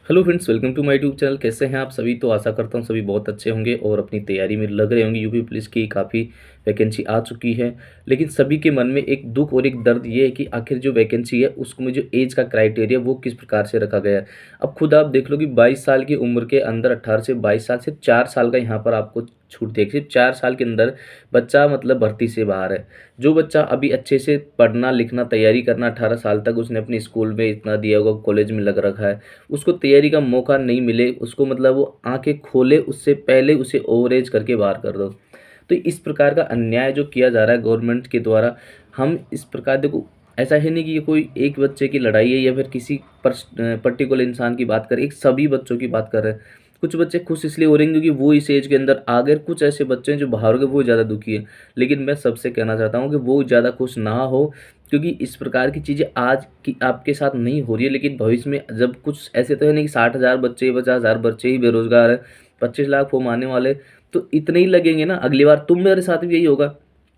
Hello friends, welcome to my YouTube channel. कैसे हैं आप सभी? तो आशा करता हूं सभी बहुत अच्छे होंगे और अपनी तैयारी में लग रहे होंगे। यूपी पुलिस की काफ़ी वैकेंसी आ चुकी है, लेकिन सभी के मन में एक दुख और एक दर्द ये है कि आखिर जो वैकेंसी है उसमें जो एज का क्राइटेरिया वो किस प्रकार से रखा गया है। अब खुद आप देख लो कि 22 साल की उम्र के अंदर, 18 से 22 साल से 4 साल का यहाँ पर आपको छूट देगी। सिर्फ 4 साल के अंदर बच्चा मतलब भर्ती से बाहर है। जो बच्चा अभी अच्छे से पढ़ना लिखना तैयारी करना, 18 साल तक उसने अपने स्कूल में इतना दिया होगा, कॉलेज में लग रखा है, उसको तैयारी का मौका नहीं मिले, उसको मतलब वो आंखें खोले उससे पहले उसे ओवरेज करके बाहर कर दो। तो इस प्रकार का अन्याय जो किया जा रहा है गवर्नमेंट के द्वारा, हम इस प्रकार देखो, ऐसा है नहीं कि ये कोई एक बच्चे की लड़ाई है या फिर किसी पर्टिकुलर इंसान की बात करें, एक सभी बच्चों की बात कर रहे हैं। कुछ बच्चे खुश इसलिए हो रहे हैं क्योंकि वो इस एज के अंदर आ गए, कुछ ऐसे बच्चे हैं जो बाहर हो गए, वो ज़्यादा दुखी है। लेकिन मैं सबसे कहना चाहता हूँ कि वो ज़्यादा खुश ना हो, क्योंकि इस प्रकार की चीज़ें आज की आपके साथ नहीं हो रही है, लेकिन भविष्य में जब कुछ ऐसे तो है नहीं कि 60,000 बच्चे 50,000 बच्चे ही बेरोजगार है, 25 लाख फॉर्म आने वाले, तो इतने ही लगेंगे ना। अगली बार तुम मेरे साथ भी यही होगा,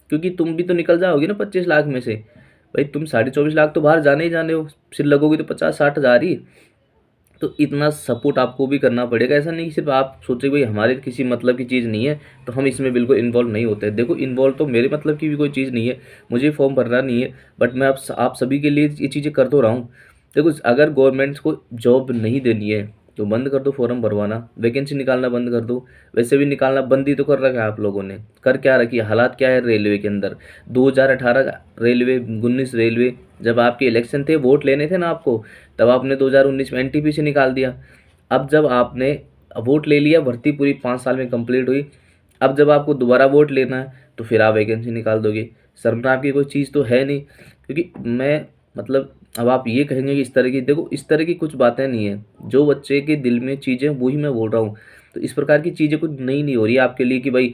क्योंकि तुम भी तो निकल जाओगे ना 25 लाख में से। भाई तुम 24.5 लाख तो बाहर जाने ही जाने हो, फिर लगोगे तो 50-60 हज़ार ही। तो इतना सपोर्ट आपको भी करना पड़ेगा। ऐसा नहीं कि सिर्फ आप सोचे भाई हमारे किसी मतलब की चीज़ नहीं है तो हम इसमें बिल्कुल इन्वॉल्व नहीं होते। देखो, इन्वॉल्व तो मेरे मतलब की भी कोई चीज़ नहीं है, मुझे फॉर्म भरना नहीं है, बट मैं आप सभी के लिए ये चीज़ें कर तो रहा हूँ। देखो, अगर गवर्नमेंट को जॉब नहीं देनी है तो बंद कर दो फॉर्म भरवाना, वैकेंसी निकालना बंद कर दो। वैसे भी निकालना बंद ही तो कर रखा है आप लोगों ने। कर क्या रखी है, हालात क्या है रेलवे के अंदर। 2018 रेलवे, 19 रेलवे, जब आपके इलेक्शन थे, वोट लेने थे ना आपको, तब आपने 2019 में एनटीपीसी निकाल दिया। अब जब आपने वोट ले लिया, भर्ती पूरी 5 साल में कंप्लीट हुई, अब जब आपको दोबारा वोट लेना है तो फिर आप वैकेंसी निकाल दोगे। शर्मनाक की कोई चीज़ तो है नहीं। क्योंकि मैं मतलब, अब आप ये कहेंगे कि इस तरह की, देखो इस तरह की कुछ बातें नहीं है। जो बच्चे के दिल में चीज़ें वही मैं बोल रहा हूँ। तो इस प्रकार की चीज़ें कुछ नई नहीं हो रही है आपके लिए कि भाई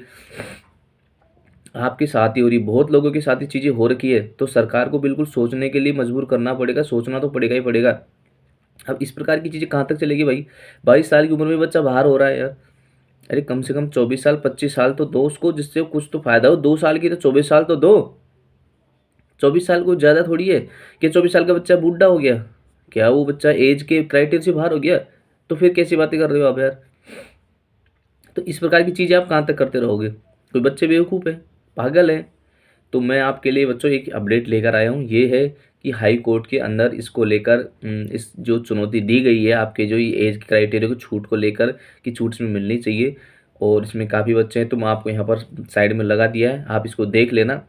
आपके साथ ही हो रही, बहुत लोगों के साथ ही चीज़ें हो रखी है। तो सरकार को बिल्कुल सोचने के लिए मजबूर करना पड़ेगा, सोचना तो पड़ेगा ही पड़ेगा। अब इस प्रकार की चीज़ें कहाँ तक चलेगी भाई? 22 साल की उम्र में बच्चा बाहर हो रहा है यार। अरे कम से कम 24 साल 25 साल तो दो उसको, जिससे कुछ तो फायदा हो। 2 साल की तो 24 साल तो दो। 24 साल को ज़्यादा थोड़ी है कि 24 साल का बच्चा बूढ़ा हो गया, क्या वो बच्चा एज के क्राइटेरिया से बाहर हो गया? तो फिर कैसी बातें कर रहे हो आप यार? तो इस प्रकार की चीज़ें आप कहाँ तक करते रहोगे? कोई बच्चे बेवकूफ़ है, पागल है? तो मैं आपके लिए बच्चों एक अपडेट लेकर आया हूँ। ये है कि हाई कोर्ट के अंदर इसको लेकर इस जो चुनौती दी गई है आपके जो ये एज क्राइटेरिया को छूट को लेकर, कि छूट इसमें मिलनी चाहिए, और इसमें काफ़ी बच्चे हैं, तो मैं आपको यहाँ पर साइड में लगा दिया है, आप इसको देख लेना।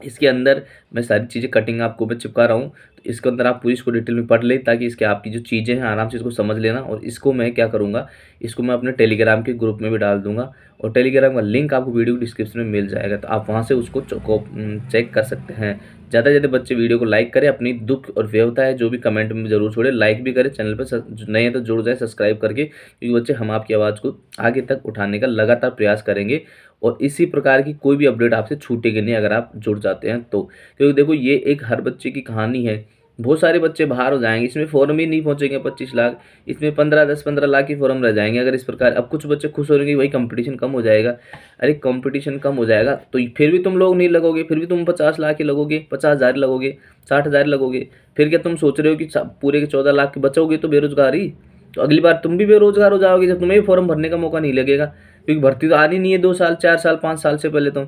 इसके अंदर मैं सारी चीज़ें कटिंग आपको मैं चिपका रहा हूँ, तो इसके अंदर आप पूरी इसको डिटेल में पढ़ लें, ताकि इसके आपकी जो चीज़ें हैं आराम से इसको समझ लेना। और इसको मैं क्या करूँगा, इसको मैं अपने टेलीग्राम के ग्रुप में भी डाल दूँगा, और टेलीग्राम का लिंक आपको वीडियो डिस्क्रिप्शन में मिल जाएगा, तो आप वहाँ से उसको चेक कर सकते हैं। ज़्यादा से ज़्यादा बच्चे वीडियो को लाइक करें, अपनी दुख और व्यवता है जो भी कमेंट में ज़रूर छोड़े, लाइक भी करें, चैनल पर नए हैं तो जुड़ जाए सब्सक्राइब करके, क्योंकि बच्चे हम आपकी आवाज़ को आगे तक उठाने का लगातार प्रयास करेंगे। और इसी प्रकार की कोई भी अपडेट आपसे छूटेगी नहीं अगर आप जुड़ जाते हैं तो। क्योंकि देखो, ये एक हर बच्चे की कहानी है। बहुत सारे बच्चे बाहर हो जाएंगे, इसमें फॉर्म ही नहीं पहुंचेंगे 25 लाख, इसमें 15-10-15 लाख के फॉर्म रह जाएंगे अगर इस प्रकार। अब कुछ बच्चे खुश हो रहे हैं कि भाई कंपटीशन कम हो जाएगा। अरे कंपटीशन कम हो जाएगा तो फिर भी तुम लोग नहीं लगोगे, फिर भी तुम 50 लाख ही लगोगे, 50,000 लगोगे, 60,000 लगोगे। फिर क्या तुम सोच रहे हो कि पूरे के 14 लाख के बचोगे तो बेरोजगारी? तो अगली बार तुम भी बेरोजगार हो जाओगे जब तुम्हें भी फॉर्म भरने का मौका नहीं लगेगा, क्योंकि भर्ती तो आनी नहीं है 2 साल 4 साल 5 साल से पहले। तो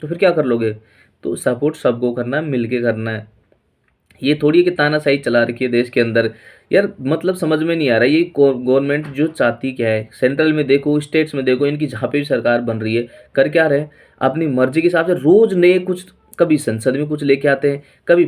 फिर क्या कर लोगे? तो सपोर्ट सबको करना है, मिल के करना है। ये थोड़ी है कि तानाशाही चला रखी है देश के अंदर। यार मतलब समझ में नहीं आ रहा है, ये गवर्नमेंट जो चाहती क्या है। सेंट्रल में देखो, स्टेट्स में देखो, इनकी जहाँ पे भी सरकार बन रही है, कर क्या रहे, अपनी मर्जी के हिसाब से रोज नए कुछ, कभी संसद में कुछ लेके आते हैं, कभी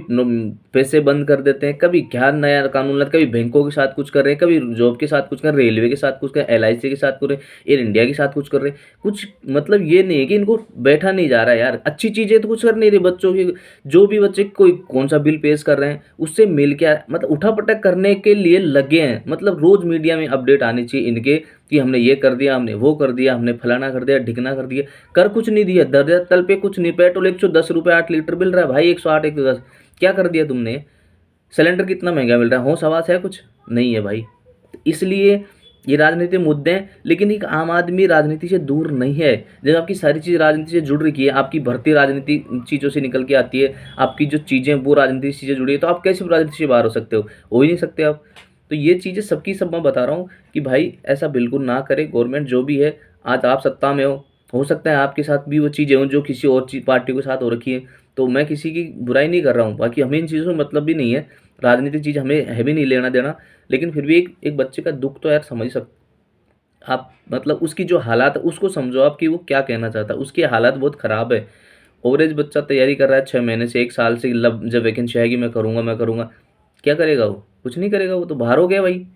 पैसे बंद कर देते हैं, कभी क्या नया कानून लाते, कभी बैंकों के साथ कुछ कर रहे हैं, कभी जॉब के साथ कुछ कर रहे हैं, रेलवे के साथ कुछ कर रहे हैं, LIC के साथ कर रहे हैं, एयर इंडिया के साथ कुछ कर रहे हैं। कुछ मतलब ये नहीं है कि इनको बैठा नहीं जा रहा है यार। अच्छी चीज़ें तो कुछ कर नहीं रहे बच्चों की। जो भी बच्चे कोई कौन सा बिल पेश कर रहे हैं उससे मिल के मतलब उठापटक करने के लिए लगे हैं। मतलब रोज मीडिया में अपडेट आनी चाहिए इनके कि हमने ये कर दिया, हमने वो कर दिया, हमने फलाना कर दिया, ढिकना कर दिया। कर कुछ नहीं दिया, दर तल पे कुछ नहीं। पेट्रोल 110 रुपये 8 लीटर मिल रहा है भाई, 108 110। क्या कर दिया तुमने? सिलेंडर कितना महंगा मिल रहा है, होश हवास है कुछ? नहीं है भाई। तो इसलिए ये राजनीतिक मुद्दे हैं, लेकिन एक आम आदमी राजनीति से दूर नहीं है। जब आपकी सारी चीज़ राजनीति से जुड़ रही है, आपकी भर्ती राजनीति चीज़ों से निकल के आती है, आपकी जो चीज़ें वो राजनीति चीज़ें जुड़ी है, तो आप कैसे राजनीति से बाहर हो सकते हो ही नहीं सकते आप। तो ये चीज़ें सबकी सब मैं बता रहा हूँ कि भाई ऐसा बिल्कुल ना करे। गवर्नमेंट जो भी है, आज आप सत्ता में हो सकता है आपके साथ भी वो चीज़ें हों जो किसी और पार्टी के साथ हो रखी है, तो मैं किसी की बुराई नहीं कर रहा हूँ, बाकी हमें इन चीज़ों से मतलब भी नहीं है, राजनीतिक चीज़ हमें है भी नहीं लेना देना। लेकिन फिर भी एक एक बच्चे का दुःख तो यार समझ आप, मतलब उसकी जो हालात है उसको समझो आप कि वो क्या कहना चाहता है। उसकी हालात बहुत ख़राब है। एवरेज बच्चा तैयारी कर रहा है 6 महीने से, 1 साल से, लब जब वैकेंसी आएगी मैं करूँगा, मैं करूँगा। क्या करेगा वो? कुछ नहीं करेगा, वो तो बाहर हो गया भाई।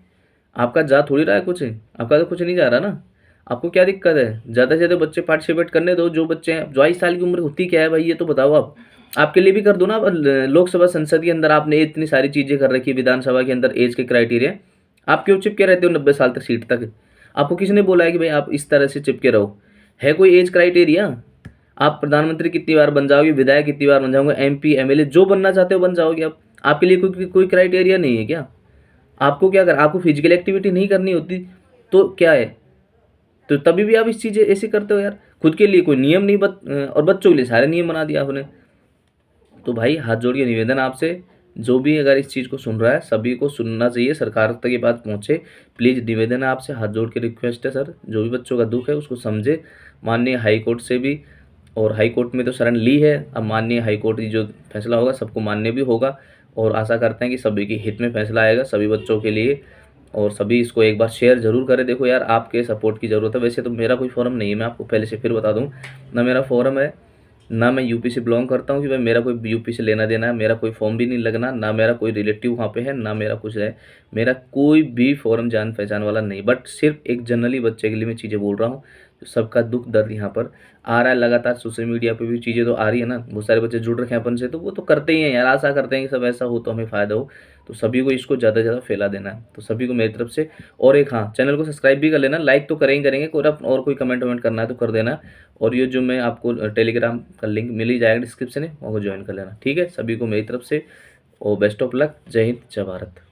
आपका जा थोड़ी रहा है कुछ, आपका तो कुछ नहीं जा रहा ना। आपको क्या दिक्कत है? ज़्यादा से ज़्यादा बच्चे पार्टिसिपेट करने दो, जो बच्चे हैं। 22 साल की उम्र होती क्या है भाई, ये तो बताओ आप? आपके लिए भी कर दो ना। अब लोकसभा संसद के अंदर आपने इतनी सारी चीज़ें कर रखी है, विधानसभा के अंदर एज के क्राइटेरिया। आप क्यों चिपके रहते हो 90 साल तक सीट तक? आपको किसने बोला है कि भाई आप इस तरह से चिपके रहो? है कोई एज क्राइटेरिया? आप प्रधानमंत्री कितनी बार बन जाओगे, विधायक कितनी बार बन जाओगे, एमपी, एमएलए जो बनना चाहते हो बन जाओगे आप। आपके लिए कोई कोई क्राइटेरिया नहीं है क्या? आपको क्या कर आपको फिजिकल एक्टिविटी नहीं करनी होती तो क्या है? तो तभी भी आप इस चीज़ें ऐसे करते हो यार। खुद के लिए कोई नियम नहीं और बच्चों के लिए सारे नियम बना दिया आपने। तो भाई हाथ जोड़ के निवेदन है आपसे, जो भी अगर इस चीज़ को सुन रहा है सभी को सुनना चाहिए, सरकार तक ये बात पहुँचे। प्लीज़ निवेदन है आपसे, हाथ जोड़ के रिक्वेस्ट है सर, जो भी बच्चों का दुःख है उसको समझे। माननीय हाई कोर्ट से भी, और हाई कोर्ट में तो शरण ली है, अब माननीय हाई कोर्ट की जो फैसला होगा सबको मान्य भी होगा। और आशा करते हैं कि सभी के हित में फैसला आएगा, सभी बच्चों के लिए। और सभी इसको एक बार शेयर ज़रूर करें। देखो यार, आपके सपोर्ट की ज़रूरत है। वैसे तो मेरा कोई फ़ोरम नहीं है, मैं आपको पहले से फिर बता दूँ, ना मेरा फ़ोरम है, ना मैं यूपी से बिलोंग करता हूँ कि भाई मेरा कोई यूपी से लेना देना है, मेरा कोई फॉर्म भी नहीं लगना, ना मेरा कोई रिलेटिव वहाँ पे है, ना मेरा कुछ है। मेरा कोई भी फ़ोरम जान पहचान वाला नहीं, बट सिर्फ एक जनरली बच्चे के लिए मैं चीज़ें बोल रहा हूँ। तो सबका दुख दर्द यहाँ पर आ रहा है लगातार, सोशल मीडिया पे भी चीज़ें तो आ रही है ना, बहुत सारे बच्चे जुड़ रखे हैं अपन से, तो वो तो करते ही हैं यार, आशा करते हैं कि सब ऐसा हो तो हमें फ़ायदा हो। तो सभी को इसको ज़्यादा से ज़्यादा फैला देना है, तो सभी को मेरी तरफ से। और एक हाँ, चैनल को सब्सक्राइब भी कर लेना, लाइक तो करेंगे करेंगे, और कोई कमेंट वमेंट करना है तो कर देना। और ये जो मैं आपको टेलीग्राम का लिंक मिल ही जाएगा डिस्क्रिप्शन में, वहाँ को ज्वाइन कर लेना। ठीक है, सभी को मेरी तरफ से और बेस्ट ऑफ लक। जय हिंद, जय भारत।